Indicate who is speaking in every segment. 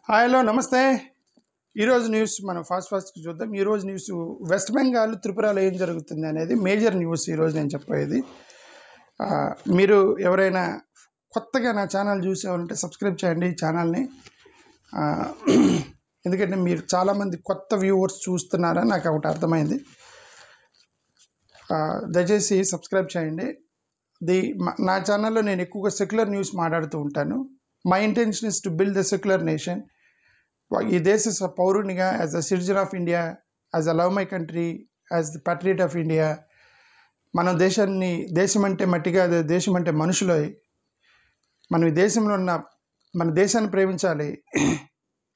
Speaker 1: Hi hello నమస్తే. ఈరోజు news మనం ఫాస్ట్కి చూద్దాం. ఈరోజు న్యూస్ వెస్ట్ బెంగాల్ త్రిపురలో ఏం జరుగుతుంది అనేది మేజర్ న్యూస్ ఈరోజు నేను చెప్పేది. మీరు ఎవరైనా కొత్తగా నా ఛానల్ చూసేవాలంటే సబ్స్క్రైబ్ చేయండి ఈ ఛానల్ని. ఎందుకంటే మీరు చాలామంది కొత్త వ్యూవర్స్ చూస్తున్నారని నాకు ఒకటి అర్థమైంది. దయచేసి సబ్స్క్రైబ్ చేయండి. నా ఛానల్లో నేను ఎక్కువగా సెక్యులర్ న్యూస్ మాట్లాడుతూ ఉంటాను. My intention is to build the secular nation. ఈ దేశ పౌరునిగా, as a citizen of India, as a love my country, as the patriot of India. మన దేశం అంటే మట్టిగా, దేశం అంటే మనుషులు. మనం ఈ దేశంలో ఉన్న మన దేశాన్ని ప్రేమించాలి.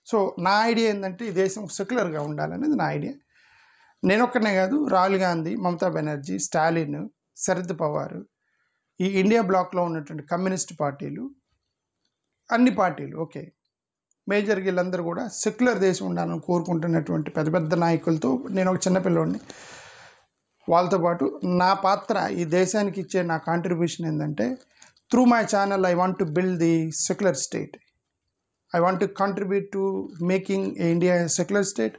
Speaker 1: సో నా ఐడియా ఏంటంటే ఈ దేశం సెక్యులర్గా ఉండాలనేది నా ఐడియా. నేనొక్కనే కాదు, రాహుల్ గాంధీ, మమతా బెనర్జీ, స్టాలిన్, శరద్ పవార్, ఈ ఇండియా బ్లాక్లో ఉన్నటువంటి కమ్యూనిస్ట్ పార్టీలు, అన్ని పార్టీలు ఓకే, మేజర్గా వీళ్ళందరూ కూడా సెక్యులర్ దేశం ఉండాలని కోరుకుంటున్నటువంటి పెద్ద పెద్ద నాయకులతో నేను ఒక చిన్నపిల్లోడిని. వాళ్ళతో పాటు నా పాత్ర ఈ దేశానికి ఇచ్చే నా కాంట్రిబ్యూషన్ ఏంటంటే, through my channel I want to build the secular state. I want to contribute to making India a secular state.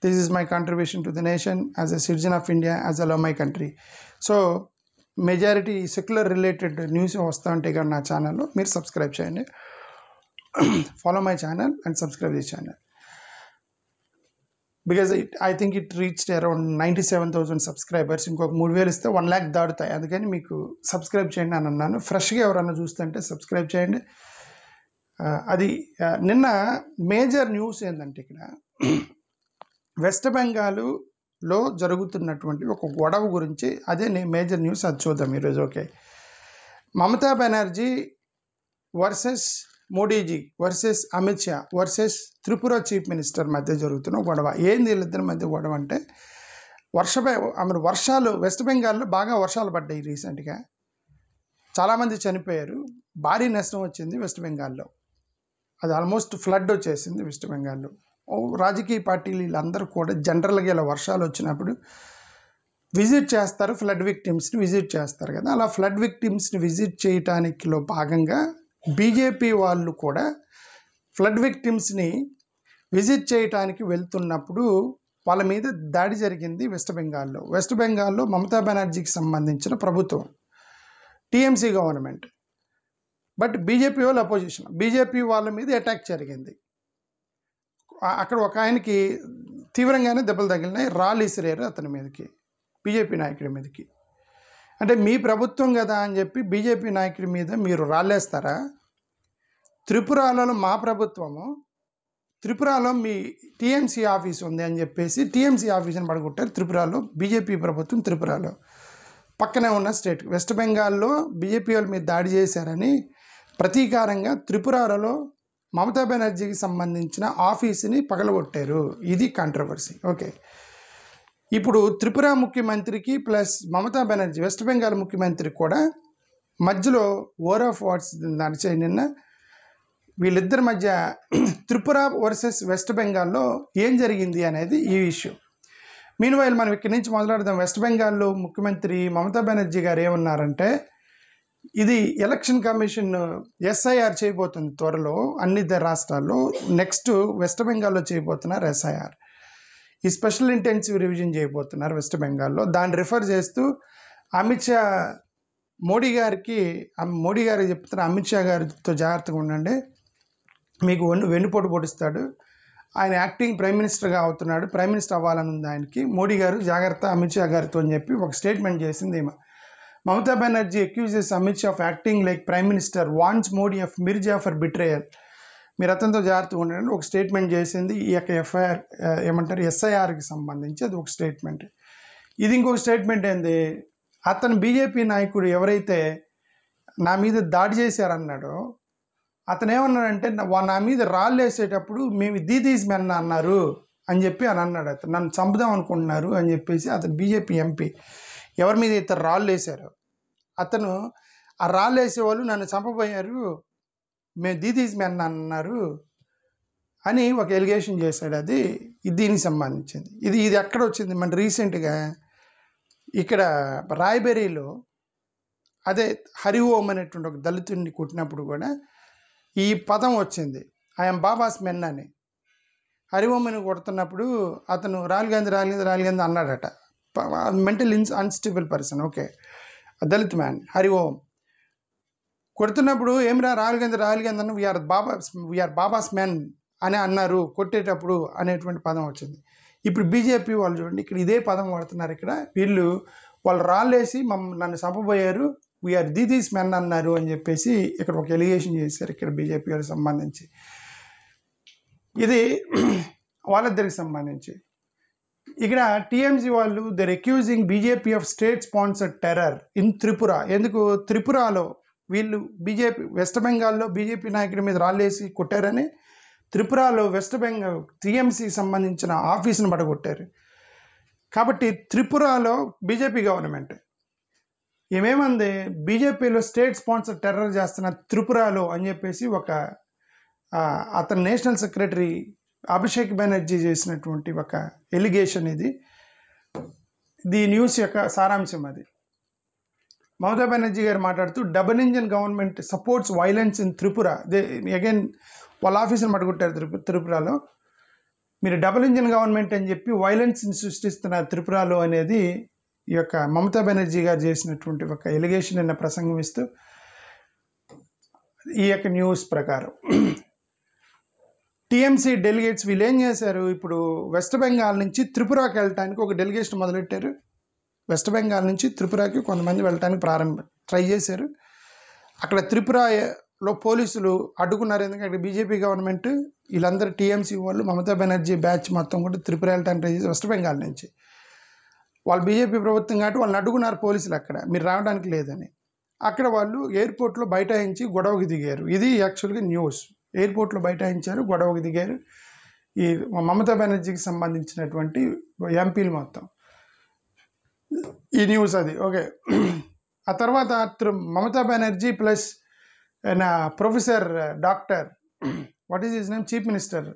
Speaker 1: This is my contribution to the nation as a citizen of India, as I love my country. So majority secular related news వస్తూ ఉంటాయి కదా నా ఛానల్లో. మీరు subscribe చేయండి. Follow my channel and subscribe this channel because I think it reached around 97,000 subscribers. ఇంకొక 3,000 ఇస్తే 1 lakh దాటుతాయి. అందుకని మీకు సబ్స్క్రైబ్ చేయండి అని అన్నాను. ఫ్రెష్గా ఎవరన్నా చూస్తుంటే సబ్స్క్రైబ్ చేయండి. అది నిన్న మేజర్ న్యూస్ ఏంటంటే, ఇక్కడ వెస్ట్ బెంగాల్లో జరుగుతున్నటువంటి ఒక గొడవ గురించి, అదే మేజర్ న్యూస్. అది చూద్దాం ఈరోజు. Okay, Mamata Banerjee versus Modiji versus Amit Shah versus Tripura chief minister మధ్య జరుగుతున్న గొడవ. ఏంది వీళ్ళిద్దరి మధ్య గొడవ అంటే, వర్షాలు వెస్ట్ బెంగాల్లో బాగా వర్షాలు పడ్డాయి రీసెంట్గా. చాలామంది చనిపోయారు, భారీ నష్టం వచ్చింది వెస్ట్ బెంగాల్లో. అది ఆల్మోస్ట్ ఫ్లడ్ వచ్చేసింది వెస్ట్ బెంగాల్లో. రాజకీయ పార్టీలు వీళ్ళందరూ కూడా జనరల్గా ఇలా వర్షాలు వచ్చినప్పుడు విజిట్ చేస్తారు, ఫ్లడ్ విక్టిమ్స్ని విజిట్ చేస్తారు కదా. అలా ఫ్లడ్ విక్టిమ్స్ని విజిట్ చేయటానికిలో భాగంగా బీజేపీ వాళ్ళు కూడా ఫ్లడ్ విక్టిమ్స్ని విజిట్ చేయటానికి వెళ్తున్నప్పుడు వాళ్ళ మీద దాడి జరిగింది వెస్ట్ బెంగాల్లో. వెస్ట్ బెంగాల్లో మమతా బెనర్జీకి సంబంధించిన ప్రభుత్వం, టీఎంసీ గవర్నమెంట్, బట్ బీజేపీ వాళ్ళు అపోజిషన్. బీజేపీ వాళ్ళ మీద అటాక్ జరిగింది. అక్కడ ఒక ఆయనకి తీవ్రంగానే దెబ్బలు తగిలినాయి, రాళ్ళు ఇసిరారు అతని మీదకి, బీజేపీ నాయకుడి మీదకి. అంటే మీ ప్రభుత్వం కదా అని చెప్పి బీజేపీ నాయకుడి మీద మీరు రాళ్ళేస్తారా? త్రిపురలో మా ప్రభుత్వము, త్రిపురలో మీ టీఎంసీ ఆఫీస్ ఉంది అని చెప్పేసి టీఎంసీ ఆఫీస్ని పడగొట్టారు. త్రిపురలో బీజేపీ ప్రభుత్వం, త్రిపురలో పక్కనే ఉన్న స్టేట్. వెస్ట్ బెంగాల్లో బీజేపీ వాళ్ళ మీద దాడి చేశారని ప్రతీకారంగా త్రిపురలో మమతా బెనర్జీకి సంబంధించిన ఆఫీసుని పగలగొట్టారు. ఇది కాంట్రవర్సీ. ఓకే, ఇప్పుడు త్రిపుర ముఖ్యమంత్రికి ప్లస్ మమతా బెనర్జీ వెస్ట్ బెంగాల్ ముఖ్యమంత్రి కూడా మధ్యలో వార్ ఆఫ్ వర్డ్స్ నడిచాయి నిన్న. వీళ్ళిద్దరి మధ్య త్రిపుర వర్సెస్ వెస్ట్ బెంగాల్లో ఏం జరిగింది అనేది ఈ ఇష్యూ. మీన్వైల్ మనం ఇక్కడి నుంచి మొదలెడదాం. వెస్ట్ బెంగాల్లో ముఖ్యమంత్రి మమతా బెనర్జీ గారు ఏమన్నారంటే, ఇది ఎలక్షన్ కమిషన్ ఎస్ఐఆర్ చేయబోతుంది త్వరలో అన్ని రాష్ట్రాల్లో. నెక్స్ట్ వెస్ట్ బెంగాల్లో చేయబోతున్నారు ఎస్ఐఆర్. ఈ స్పెషల్ ఇంటెన్సివ్ రివిజన్ చేయబోతున్నారు వెస్ట్ బెంగాల్లో. దాన్ని రిఫర్ చేస్తూ అమిత్ షా మోడీ గారికి చెప్తున్నారు, అమిత్ షా గారితో జాగ్రత్తగా ఉండండి, మీకు వెన్నుపోటు పొడుస్తాడు. ఆయన యాక్టింగ్ ప్రైమ్ మినిస్టర్గా అవుతున్నాడు, ప్రైమ్ మినిస్టర్ అవ్వాలని ఉంది ఆయనకి. మోడీ గారు జాగ్రత్త అమిత్ షా గారితో అని చెప్పి ఒక స్టేట్మెంట్ చేసింది. Mamata Banerjee accuses Amit Shah of acting like prime minister, wants Modi of Mirza for betrayal. మీరు అతనితో జాగ్రత్తగా ఉండండి ఒక స్టేట్మెంట్ చేసింది. ఈ యొక్క ఎఫ్ఐఆర్ ఏమంటారు, ఎస్ఐఆర్కి సంబంధించి అది ఒక స్టేట్మెంట్. ఇది ఇంకొక స్టేట్మెంట్ ఏంది, అతను బీజేపీ నాయకుడు ఎవరైతే నా మీద దాడి చేశారన్నాడో అతను ఏమన్నాడంటే, నా మీద రాళ్ళు వేసేటప్పుడు మేము దీదీస్ మెన్న అన్నారు అని చెప్పి అన్నాడు. అతను నన్ను చంపుదాం అనుకుంటున్నారు అని చెప్పేసి అతను బీజేపీ ఎంపీ ఎవరి మీద ఇతను రాళ్ళు వేశారు, అతను ఆ రాళ్ళు వేసేవాళ్ళు నన్ను చంపబోయారు, మేము దీదీస్ మెన్న అన్నారు అని ఒక ఎలిగేషన్ చేశాడు. అది దీనికి సంబంధించింది. ఇది ఎక్కడ వచ్చింది, మన రీసెంట్గా ఇక్కడ రాయ్బెరీలో అదే హరి ఓం అనేటువంటి ఒక దళితుడిని కొట్టినప్పుడు కూడా ఈ పదం వచ్చింది. ఐఎమ్ బాబాస్ మెన్ అని హరిఓంని కొడుతున్నప్పుడు అతను రాహుల్ గాంధీ అన్నాడట. Mental unstable person, okay, Dalit man Hariom కొడుతున్నప్పుడు ఏమిరా రాహుల్ గాంధీ అన్న వీఆర్ బాబాస్ మెన్ అని అన్నారు కొట్టేటప్పుడు అనేటువంటి పదం వచ్చింది. ఇప్పుడు బీజేపీ వాళ్ళు చూడండి ఇక్కడ ఇదే పదం వాడుతున్నారు. ఇక్కడ వీళ్ళు వాళ్ళు రాళ్ళేసి నన్ను చంపబోయారు, వీఆర్ దీదీస్ మెన్ అన్నారు అని చెప్పేసి ఇక్కడ ఒక ఎలిగేషన్ చేశారు ఇక్కడ బీజేపీ వాళ్ళకి సంబంధించి. ఇది వాళ్ళిద్దరికి సంబంధించి. ఇక్కడ టీఎంసీ వాళ్ళు their accusing BJP of state sponsored terror in Tripura. ఎందుకు త్రిపురలో వీళ్ళు బీజేపీ వెస్ట్ బెంగాల్లో బీజేపీ నాయకుడి మీద రాళ్ళేసి కొట్టారని త్రిపురలో వెస్ట్ బెంగాల్ టీఎంసీకి సంబంధించిన ఆఫీసును పడగొట్టారు. కాబట్టి త్రిపురలో బీజేపీ గవర్నమెంట్ ఏమేమంది, బీజేపీలో స్టేట్ స్పాన్సర్ టెర్రర్ చేస్తున్న త్రిపురలో అని చెప్పేసి ఒక అతను నేషనల్ సెక్రటరీ అభిషేక్ బెనర్జీ చేసినటువంటి ఒక ఎలిగేషన్. ఇది న్యూస్ యొక్క సారాంశం. అది మమతా బెనర్జీ గారు మాట్లాడుతూ double engine government supports violence in Tripura. Again వాళ్ళ ఆఫీసును పట్టుకుంటారు త్రిపురలో. మీరు డబుల్ ఇంజన్ గవర్నమెంట్ అని చెప్పి వైలెన్స్ని సృష్టిస్తున్నారు త్రిపురలో అనేది ఈ యొక్క మమతా బెనర్జీ గారు చేసినటువంటి ఒక ఎలిగేషన్ అన్న ప్రసంగం ఇస్తూ ఈ యొక్క న్యూస్ ప్రకారం టీఎంసీ డెలిగేట్స్ వీళ్ళు ఏం చేశారు, ఇప్పుడు వెస్ట్ బెంగాల్ నుంచి త్రిపురకి వెళ్ళటానికి ఒక డెలిగేషన్ మొదలెట్టారు. వెస్ట్ బెంగాల్ నుంచి త్రిపురకి కొంతమంది వెళ్ళటానికి ట్రై చేశారు. అక్కడ త్రిపురలో పోలీసులు అడ్డుకున్నారు. ఎందుకంటే బీజేపీ గవర్నమెంట్ వీళ్ళందరూ టీఎంసీ వాళ్ళు మమతా బెనర్జీ బ్యాచ్ మొత్తం కూడా త్రిపుర వెళ్ళటానికి ట్రై చేసి వెస్ట్ బెంగాల్ నుంచి వాళ్ళు బీజేపీ ప్రభుత్వం కాబట్టి వాళ్ళని అడ్డుకున్నారు పోలీసులు. అక్కడ మీరు రావడానికి లేదని అక్కడ వాళ్ళు ఎయిర్పోర్ట్లో బైఠాయించి గొడవకి దిగారు. ఇది యాక్చువల్గా న్యూస్. ఎయిర్పోర్ట్లో బైఠాయించారు, గొడవకి దిగారు ఈ మమతా బెనర్జీకి సంబంధించినటువంటి ఎంపీలు మొత్తం. ఈ న్యూస్ అది ఓకే. ఆ తర్వాత Mamata Banerjee plus professor doctor what is his name chief minister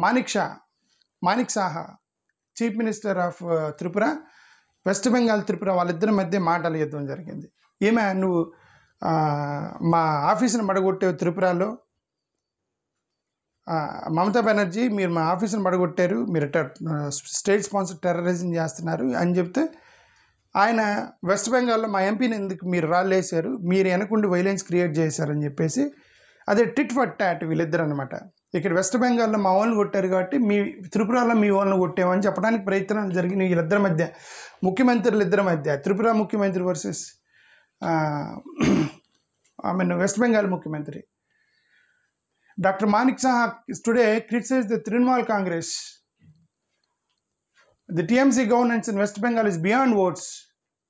Speaker 1: Manik Saha chief minister of Tripura, west Bengal Tripura వాళ్ళిద్దరి మధ్య మాటలు యుద్ధం జరిగింది. ఏమే నువ్వు మా ఆఫీసును మడగొట్టావు త్రిపురలో, మమతా బెనర్జీ మీరు మా ఆఫీసును పడగొట్టారు, మీరు స్టేట్ స్పాన్సర్ టెర్రరిజం చేస్తున్నారు అని చెప్తే ఆయన వెస్ట్ బెంగాల్లో మా ఎంపీని ఎందుకు మీరు రాళ్ళేశారు, మీరు వెనకుండి వైలెన్స్ క్రియేట్ చేశారని చెప్పేసి అదే టిట్ ఫర్ టాట్ వీళ్ళిద్దరు అనమాట. ఇక్కడ వెస్ట్ బెంగాల్లో మా వాళ్ళని కొట్టారు కాబట్టి మీ త్రిపురలో మీ వాళ్ళని కొట్టామని చెప్పడానికి ప్రయత్నాలు జరిగినాయి వీళ్ళిద్దరి మధ్య, ముఖ్యమంత్రులు ఇద్దరి మధ్య. త్రిపుర ముఖ్యమంత్రి వర్సెస్ వెస్ట్ బెంగాల్ ముఖ్యమంత్రి. Dr. Manik Saha today criticized the Trinamool Congress. The TMC governance in West Bengal is beyond words.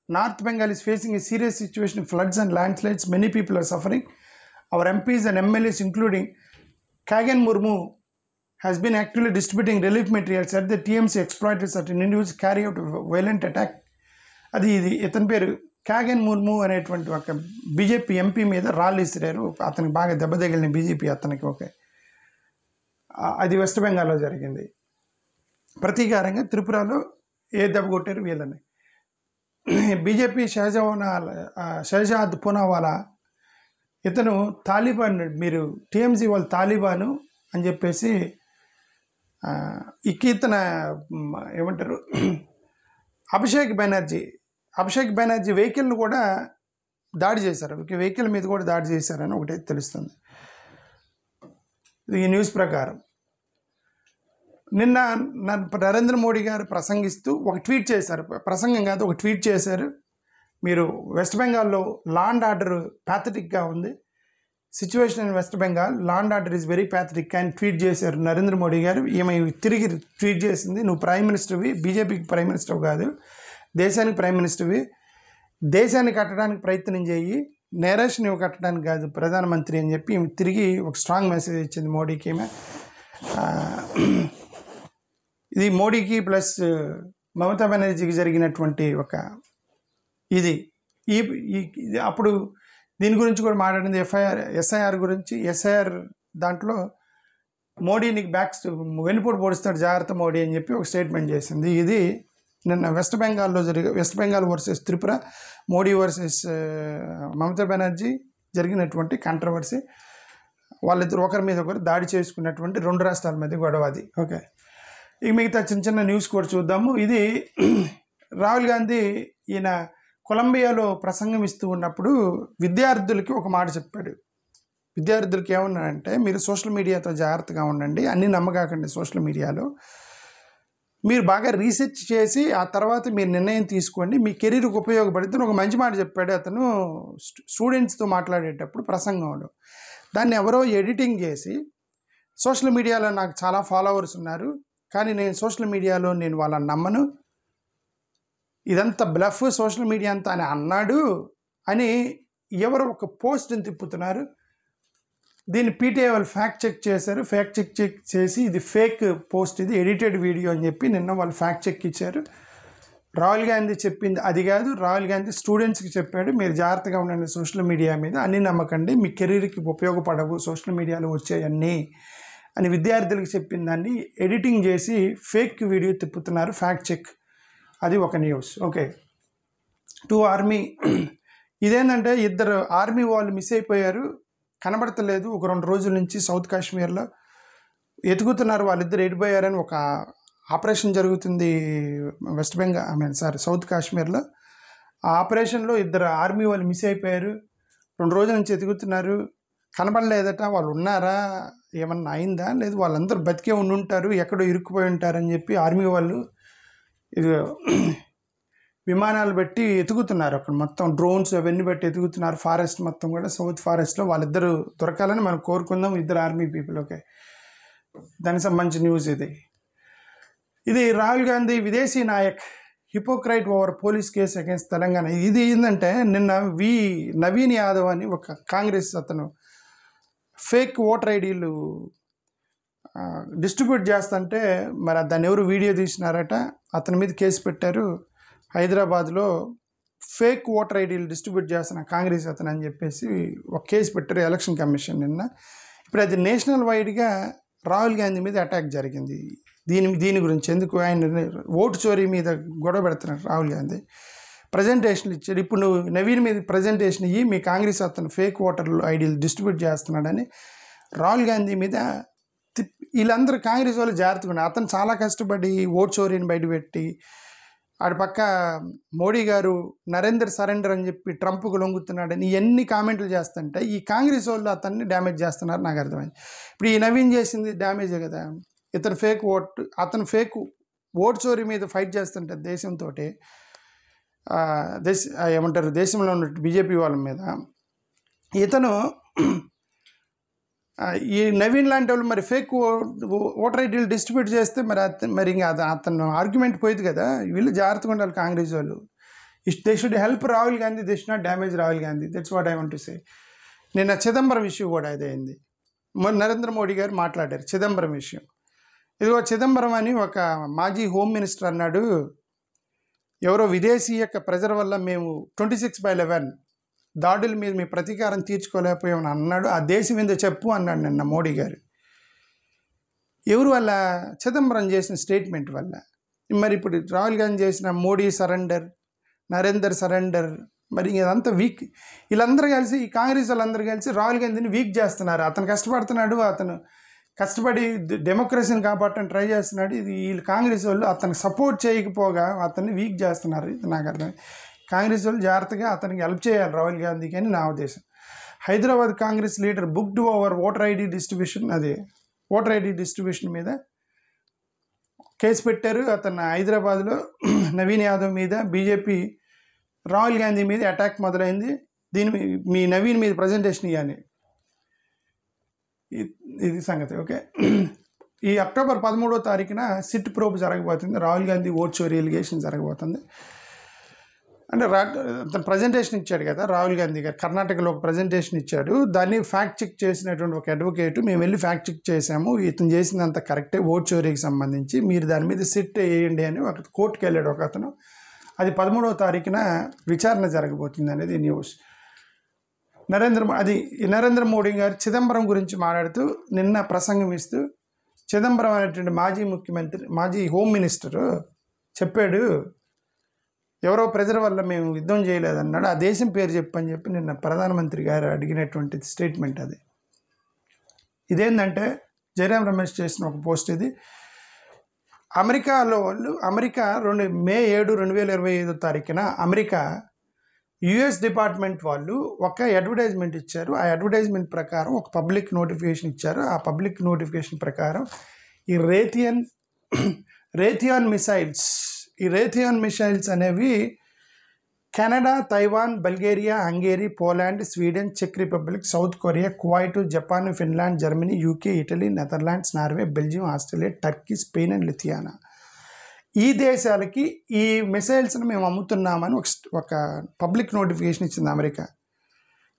Speaker 1: North Bengal is facing a serious situation of floods and landslides. Many people are suffering. Our MPs and MLAs, including Kagan Murmu, has been actively distributing relief materials at the TMC exploited certain individuals carry out a violent attack. అది ఇతని పేరు Kagan Murmu అనేటువంటి ఒక BJP MP మీద రాళ్ళు ఇసిరారు. అతనికి బాగా దెబ్బ తగిలిన బీజేపీ అతనికి. ఓకే, అది వెస్ట్ బెంగాల్లో జరిగింది. ప్రతీకారంగా త్రిపురలో ఏ దెబ్బ కొట్టారు వీళ్ళని. బీజేపీ షహజాద్ పూనావాలా ఇతను తాలిబాన్, మీరు టీఎంసీ వాళ్ళు తాలిబాను అని చెప్పేసి ఇతన ఏమంటారు అభిషేక్ బెనర్జీ వెహికల్ను కూడా దాడి చేశారు. వెహికల్ మీద కూడా దాడి చేశారని ఒకటే తెలుస్తుంది ఈ న్యూస్ ప్రకారం. నిన్న నరేంద్ర మోడీ గారు ప్రసంగిస్తూ ఒక ట్వీట్ చేశారు, ప్రసంగం కాదు ఒక ట్వీట్ చేశారు. మీరు వెస్ట్ బెంగాల్లో లా అండ్ ఆర్డర్ ప్యాథటిక్గా ఉంది, situation in west Bengal law and order is very pathetic అని ట్వీట్ చేశారు నరేంద్ర మోడీ గారు. ఈమె తిరిగి ట్వీట్ చేసింది, నువ్వు ప్రైమ్ మినిస్టర్వి, బీజేపీకి ప్రైమ్ మినిస్టర్ కాదు, దేశానికి ప్రైమ్ మినిస్టర్వి, దేశాన్ని కట్టడానికి ప్రయత్నం చేయి, నేరేషన్ నువ్వు కట్టడానికి కాదు ప్రధానమంత్రి అని చెప్పి తిరిగి ఒక స్ట్రాంగ్ మెసేజ్ ఇచ్చింది మోడీకి. ఈమె ఇది మోడీకి ప్లస్ మమతా బెనర్జీకి జరిగినటువంటి ఒక ఇది అప్పుడు దీని గురించి కూడా మాట్లాడింది. ఎస్ఐఆర్ గురించి. ఎస్ఐఆర్ దాంట్లో మోడీ నీకు వెన్నుపోటు పొడుస్తాడు జాగ్రత్త మోడీ అని చెప్పి ఒక స్టేట్మెంట్ చేసింది. ఇది నిన్న west Bengal versus Tripura, Modi versus Mamata Banerjee జరిగినటువంటి కంట్రవర్సీ. వాళ్ళిద్దరు ఒకరి మీద ఒకరు దాడి చేసుకున్నటువంటి 2 రాష్ట్రాల మధ్య గొడవ అది. ఓకే, ఇక మిగతా చిన్న చిన్న న్యూస్ కూడా చూద్దాము. ఇది రాహుల్ గాంధీ ఈయన కొలంబియాలో ప్రసంగం ఇస్తూ ఉన్నప్పుడు విద్యార్థులకి ఒక మాట చెప్పాడు. విద్యార్థులకి ఏమన్నాడంటే, మీరు సోషల్ మీడియాతో జాగ్రత్తగా ఉండండి, అన్నీ నమ్మకాకండి. సోషల్ మీడియాలో మీరు బాగా రీసెర్చ్ చేసి ఆ తర్వాత మీరు నిర్ణయం తీసుకోండి, మీ కెరీర్కి ఉపయోగపడుతుంది. ఒక మంచి మాట చెప్పాడు అతను స్టూడెంట్స్తో మాట్లాడేటప్పుడు ప్రసంగంలో. దాన్ని ఎవరో ఎడిటింగ్ చేసి, సోషల్ మీడియాలో నాకు చాలా ఫాలోవర్స్ ఉన్నారు, కానీ నేను సోషల్ మీడియాలో నేను వాళ్ళని నమ్మను, ఇదంతా బ్లఫ్ సోషల్ మీడియా అంతా అని అన్నాడు అని ఎవరో ఒక పోస్ట్ని తిప్పుతున్నారు. దీన్ని పీటీఐ వాళ్ళు ఫ్యాక్ట్ చెక్ చేశారు. ఫ్యాక్ట్ చెక్ చేసి ఇది ఫేక్ పోస్ట్, ఇది ఎడిటెడ్ వీడియో అని చెప్పి నిన్న వాళ్ళు ఫ్యాక్ట్ చెక్ ఇచ్చారు. రాహుల్ గాంధీ చెప్పింది అది కాదు. రాహుల్ గాంధీ స్టూడెంట్స్కి చెప్పాడు, మీరు జాగ్రత్తగా ఉండండి సోషల్ మీడియా మీద, అన్నీ నమ్మకండి, మీ కెరీర్కి ఉపయోగపడవు సోషల్ మీడియాలో వచ్చేయన్నీ అని విద్యార్థులకు చెప్పిన దాన్ని ఎడిటింగ్ చేసి ఫేక్ వీడియో తిప్పుతున్నారు. ఫ్యాక్ట్ చెక్, అది ఒక న్యూస్. ఓకే, 2 ఆర్మీ ఇదేంటంటే ఇద్దరు ఆర్మీ వాళ్ళు మిస్ అయిపోయారు, కనబడతలేదు. ఒక 2 రోజుల నుంచి సౌత్ కాశ్మీర్లో ఎతుకుతున్నారు, వాళ్ళిద్దరు ఎడిపోయారని ఒక ఆపరేషన్ జరుగుతుంది వెస్ట్ బెంగాల్ సౌత్ కాశ్మీర్లో. ఆ ఆపరేషన్లో 2 ఆర్మీ వాళ్ళు మిస్ అయిపోయారు, 2 రోజుల నుంచి ఎతుకుతున్నారు, కనబడలేదట. వాళ్ళు ఉన్నారా, ఏమన్నా అయిందా, లేదు వాళ్ళందరూ బతికే ఉంటారు, ఎక్కడో ఇరుక్కుపోయి ఉంటారని చెప్పి ఆర్మీ వాళ్ళు ఇది విమానాలు పెట్టి ఎతుకుతున్నారు. అక్కడ మొత్తం డ్రోన్స్ అవన్నీ పెట్టి ఎతుకుతున్నారు. ఫారెస్ట్ మొత్తం కూడా సౌత్ ఫారెస్ట్లో వాళ్ళిద్దరూ దొరకాలని మనం కోరుకుందాం, 2 ఆర్మీ పీపుల్. ఓకే, దానికి సంబంధించిన న్యూస్ ఇది రాహుల్ గాంధీ విదేశీ నాయక్ hypocrite over police case against Telangana. ఇది ఏంటంటే నిన్న నవీన్ యాదవ్ అని ఒక కాంగ్రెస్ అతను ఫేక్ ఓటర్ ఐడీలు డిస్ట్రిబ్యూట్ చేస్తుంటే మరి దాన్ని ఎవరు వీడియో తీసినారట, అతని మీద కేసు పెట్టారు. హైదరాబాద్లో ఫేక్ ఓటర్ ఐడీలు డిస్ట్రిబ్యూట్ చేస్తున్న కాంగ్రెస్ అతను అని చెప్పేసి ఒక కేసు పెట్టారు ఎలక్షన్ కమిషన్ నిన్న. ఇప్పుడు అది నేషనల్ వైడ్గా రాహుల్ గాంధీ మీద అటాక్ జరిగింది. దీని గురించి ఎందుకు, ఆయన ఓటు చోరీ మీద గొడవ పెడుతున్నారు రాహుల్ గాంధీ. ప్రజెంటేషన్లు ఇచ్చాడు. ఇప్పుడు నువ్వు నవీన్ మీద ప్రజెంటేషన్ ఇయ్యి, మీ కాంగ్రెస్ అతను ఫేక్ ఓటర్ ఐడీలు డిస్ట్రిబ్యూట్ చేస్తున్నాడని రాహుల్ గాంధీ మీద వీళ్ళందరూ కాంగ్రెస్ వాళ్ళు జాగ్రత్తగా ఉన్నారు. అతను చాలా కష్టపడి ఓటు చోరీని బయటపెట్టి, ఆడి పక్క మోడీ గారు నరేందర్ సరెండర్ అని చెప్పి ట్రంప్కు లొంగుతున్నాడని ఇవన్నీ కామెంట్లు చేస్తుంటే ఈ కాంగ్రెస్ వాళ్ళు అతన్ని డ్యామేజ్ చేస్తున్నారు. నాకు అర్థమైంది. ఇప్పుడు ఈ నవీన్ చేసింది డ్యామేజే కదా. అతను ఫేక్ ఓటు చోరీ మీద ఫైట్ చేస్తుంటే దేశంతో ఏమంటారు దేశంలో ఉన్న బీజేపీ వాళ్ళ మీద, ఇతను ఈ నవీన్ లాంటి వాళ్ళు మరి ఫేక్ ఓటర్ ఐడీలు డిస్ట్రిబ్యూట్ చేస్తే మరి ఇంకా అతను ఆర్గ్యుమెంట్ పోయింది కదా. వీళ్ళు జాగ్రత్తగా ఉండాలి కాంగ్రెస్ వాళ్ళు. They should help Rahul Gandhi, they should not damage Rahul Gandhi. That's what I want to say. నిన్న చిదంబరం ఇష్యూ కూడా ఇదైంది. నరేంద్ర మోడీ గారు మాట్లాడారు చిదంబరం విషయం. ఇదిగో చిదంబరం అని ఒక మాజీ హోమ్ మినిస్టర్ అన్నాడు, ఎవరో విదేశీ యొక్క ప్రెజర్ వల్ల మేము 26/11 దాడుల మీద మీ ప్రతీకారం తీర్చుకోలేకపోయామని అన్నాడు. ఆ దేశం మీద చెప్పు అన్నాడు నిన్న మోడీ గారు. ఎవరు వల్ల? చిదంబరం చేసిన స్టేట్మెంట్ వల్ల. మరి ఇప్పుడు రాహుల్ గాంధీ చేసిన మోడీ సరెండర్, నరేందర్ సరెండర్, మరి ఇదంతా వీక్. వీళ్ళందరూ కలిసి, ఈ కాంగ్రెస్ వాళ్ళందరూ కలిసి రాహుల్ గాంధీని వీక్ చేస్తున్నారు. అతను కష్టపడుతున్నాడు, అతను కష్టపడి డెమోక్రసీని కాపాడటానికి ట్రై చేస్తున్నాడు. ఇది వీళ్ళు కాంగ్రెస్ వాళ్ళు అతనికి సపోర్ట్ చేయకపోగా అతన్ని వీక్ చేస్తున్నారు. ఇది నాకు అర్థం. కాంగ్రెస్ వాళ్ళు జాగ్రత్తగా అతనికి హెల్ప్ చేయాలి రాహుల్ గాంధీకి అని నా ఉద్దేశం. Hyderabad Congress leader booked over voter ID distribution మీద కేసు పెట్టారు. అతను హైదరాబాద్లో నవీన్ యాదవ్ మీద బీజేపీ రాహుల్ గాంధీ మీద అటాక్ మొదలైంది. మీ నవీన్ మీద ప్రజెంటేషన్ ఇవ్వాలి, ఇది సంగతి. ఓకే, ఈ అక్టోబర్ 13వ తారీఖున సిట్ ప్రోబ్ జరగబోతుంది. రాహుల్ గాంధీ ఓట్ చోరీ ఎలిగేషన్ జరగబోతుంది. అంటే అతను ప్రజెంటేషన్ ఇచ్చాడు కదా రాహుల్ గాంధీ గారు, కర్ణాటకలో ఒక ప్రజెంటేషన్ ఇచ్చాడు. దాన్ని ఫ్యాక్ట్ చెక్ చేసినటువంటి ఒక అడ్వకేటు, మేము వెళ్ళి ఫ్యాక్ట్ చెక్ చేసాము, ఇతను చేసినంత కరెక్టే ఓట్ చోరీకి సంబంధించి, మీరు దాని మీద సిట్ వేయండి అని ఒక కోర్టుకు వెళ్ళాడు ఒక అతను. అది 13వ తారీఖున విచారణ జరగబోతుంది అనేది న్యూస్. నరేంద్ర మోడీ గారు చిదంబరం గురించి మాట్లాడుతూ నిన్న ప్రసంగం ఇస్తూ, చిదంబరం అనేటువంటి మాజీ హోమ్ మినిస్టరు చెప్పాడు, ఎవరో ప్రజల వల్ల మేము యుద్ధం చేయలేదన్నాడు, ఆ దేశం పేరు చెప్పని చెప్పి నిన్న ప్రధానమంత్రి గారు అడిగినటువంటి స్టేట్మెంట్ అది. ఇదేంటంటే జయరాం రమేష్ చేసిన ఒక పోస్ట్ ఇది. అమెరికా 7 మే 2025 అమెరికా యుఎస్ డిపార్ట్మెంట్ వాళ్ళు ఒక అడ్వర్టైజ్మెంట్ ఇచ్చారు. ఆ అడ్వర్టైజ్మెంట్ ప్రకారం ఒక పబ్లిక్ నోటిఫికేషన్ ఇచ్చారు. ఆ పబ్లిక్ నోటిఫికేషన్ ప్రకారం ఈ రేథియాన్ మిసైల్స్ అనేవి Canada, Taiwan, Bulgaria, Hungary, Poland, Sweden, చెక్ Republic, South Korea, Kuwait, Japan, Finland, Germany, UK, Italy, Netherlands, Norway, Belgium, Australia, Turkey, Spain and Lithuania ఈ దేశాలకి ఈ మిసైల్స్ని మేము అమ్ముతున్నామని ఒక పబ్లిక్ నోటిఫికేషన్ ఇచ్చింది అమెరికా.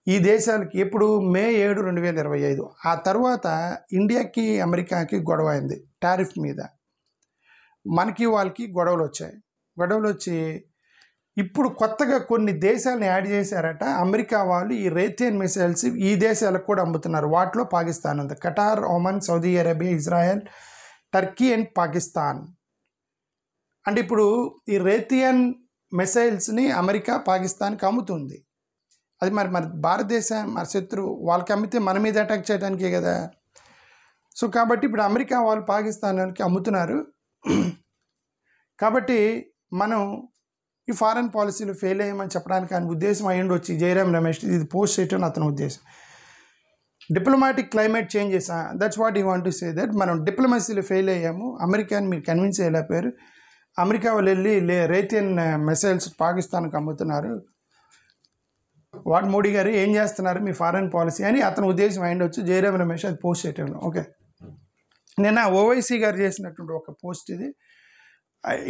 Speaker 1: ఈ దేశాలకి ఎప్పుడు మే 7, 2025. ఆ తర్వాత ఇండియాకి అమెరికాకి గొడవ అయింది టారిఫ్ మీద. మనకి వాళ్ళకి గొడవలు వచ్చి ఇప్పుడు కొత్తగా కొన్ని దేశాలను యాడ్ చేశారట. అమెరికా వాళ్ళు ఈ రేథియన్ మిసైల్స్ ఈ దేశాలకు కూడా అమ్ముతున్నారు. వాటిలో పాకిస్తాన్ ఉంది. ఖటార్, Oman, Saudi Arabia, Israel, Turkey and Pakistan. అంటే ఇప్పుడు ఈ రేథియన్ మిసైల్స్ని అమెరికా పాకిస్తాన్కి అమ్ముతుంది. అది మరి భారతదేశం మన శత్రువు, వాళ్ళకి అమ్మితే మన మీద అటాక్ చేయడానికే కదా. సో కాబట్టి ఇప్పుడు అమెరికా వాళ్ళు పాకిస్తాన్కి అమ్ముతున్నారు. కాబట్టి మనం ఈ ఫారెన్ పాలసీలు ఫెయిల్ అయ్యామని చెప్పడానికి ఆయన ఉద్దేశం అయ్యిండి వచ్చి జయరాం రమేష్ ఇది పోస్ట్ చేయటం అతని ఉద్దేశం. Diplomatic climate changes, that's what you want to say that మనం డిప్లొమసీలో ఫెయిల్ అయ్యాము, అమెరికాని మీరు కన్విన్స్ చేయలేకపోయారు, అమెరికా వాళ్ళు వెళ్ళి రేథియన్ మిసైల్స్ పాకిస్తాన్కి అమ్ముతున్నారు, వాట్ మోడీ గారు ఏం చేస్తున్నారు మీ ఫారెన్ పాలసీ అని అతని ఉద్దేశం అయ్యిండి వచ్చి జయరాం రమేష్ అది పోస్ట్ చేయటంలో. ఓకే, నిన్న ఓవైసీ గారు చేసినటువంటి ఒక పోస్ట్ ఇది.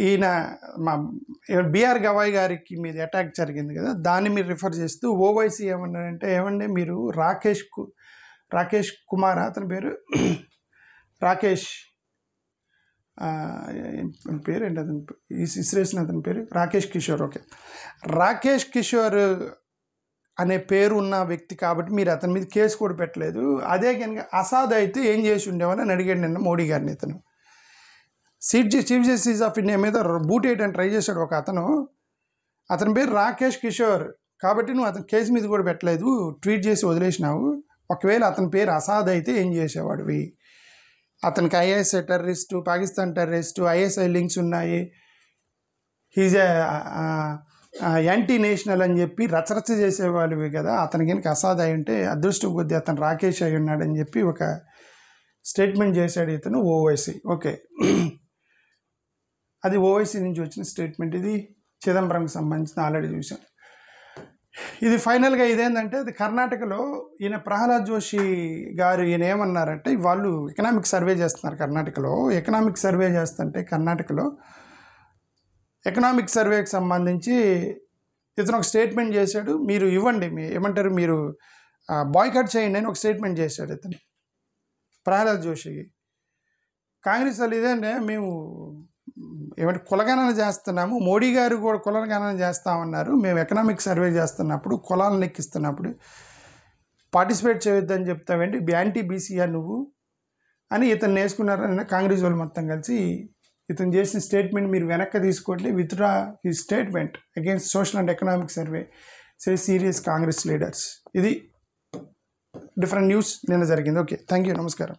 Speaker 1: ఈయన మా బిఆర్ గవాయ్ గారికి మీద అటాక్ జరిగింది కదా, దాన్ని మీరు రిఫర్ చేస్తూ ఓవైసీ ఏమన్నారంటే, ఏమండి మీరు రాకేష్ కుమార్ అతని పేరు రాకేష్ పేరేంటి అతని ఇస్రేసిన అతని పేరు రాకేష్ కిషోర్. ఓకే, రాకేష్ కిషోర్ అనే పేరు ఉన్న వ్యక్తి కాబట్టి మీరు అతని మీద కేసు కూడా పెట్టలేదు. అదే కనుక అసాద్ అయితే ఏం చేసి ఉండేవాళ్ళని అడిగాడు నిన్న మోడీ గారిని. చీఫ్ జస్టిస్ ఆఫ్ ఇండియా మీద బూట్ వేయడానికి ట్రై చేశాడు ఒక అతని పేరు రాకేష్ కిషోర్ కాబట్టి నువ్వు అతని కేసు మీద కూడా పెట్టలేదు, ట్వీట్ చేసి వదిలేసినావు. ఒకవేళ అతని పేరు అసాద్ అయితే ఏం చేసేవాడివి? అతనికి ISI terrorist, Pakistan terrorist, ISI links ఉన్నాయి, హీజ్ యాంటీ నేషనల్ అని చెప్పి రచరచ చేసేవాళ్ళవి కదా. అతని కనుక అసాద్ అయి ఉంటే అదృష్టం కొద్దీ అతను రాకేష్ అయి ఉన్నాడని చెప్పి ఒక స్టేట్మెంట్ చేశాడు ఇతను ఓవైసీ. ఓకే, అది ఓవైసీ నుంచి వచ్చిన స్టేట్మెంట్. ఇది చిదంబరంకి సంబంధించిన ఆల్రెడీ చూసాం. ఇది ఫైనల్గా ఇదేంటంటే అది కర్ణాటకలో ఈయన ప్రహ్లాద్ జోషి గారు ఈయన ఏమన్నారంటే, వాళ్ళు ఎకనామిక్ సర్వే చేస్తున్నారు కర్ణాటకలో. ఎకనామిక్ సర్వే చేస్తుంటే కర్ణాటకలో ఎకనామిక్ సర్వేకి సంబంధించి ఇతను ఒక స్టేట్మెంట్ చేశాడు. మీరు ఇవ్వండి, ఏమంటారు, మీరు బాయ్కాట్ చేయండి అని ఒక స్టేట్మెంట్ చేశాడు ఇతను ప్రహ్లాద్ జోషికి. కాంగ్రెస్ వాళ్ళు ఇదంటే మేము ఏమంటే కులగణన చేస్తున్నాము, మోడీ గారు కూడా కులగణన చేస్తామన్నారు, మేము ఎకనామిక్ సర్వే చేస్తున్నప్పుడు కులాలను లెక్కిస్తున్నప్పుడు పార్టిసిపేట్ చేయొద్దని చెప్తావేంటి, యాంటీ బీసీఆర్ నువ్వు అని ఇతను నేర్చుకున్నారని కాంగ్రెస్ వాళ్ళు మొత్తం కలిసి ఇతను చేసిన స్టేట్మెంట్ మీరు వెనక్కి తీసుకోండి, విత్డ్రా ఈ statement against social and economic survey say serious Congress leaders. ఇది డిఫరెంట్ న్యూస్ నిన్న జరిగింది. ఓకే, థ్యాంక్ యూ, నమస్కారం.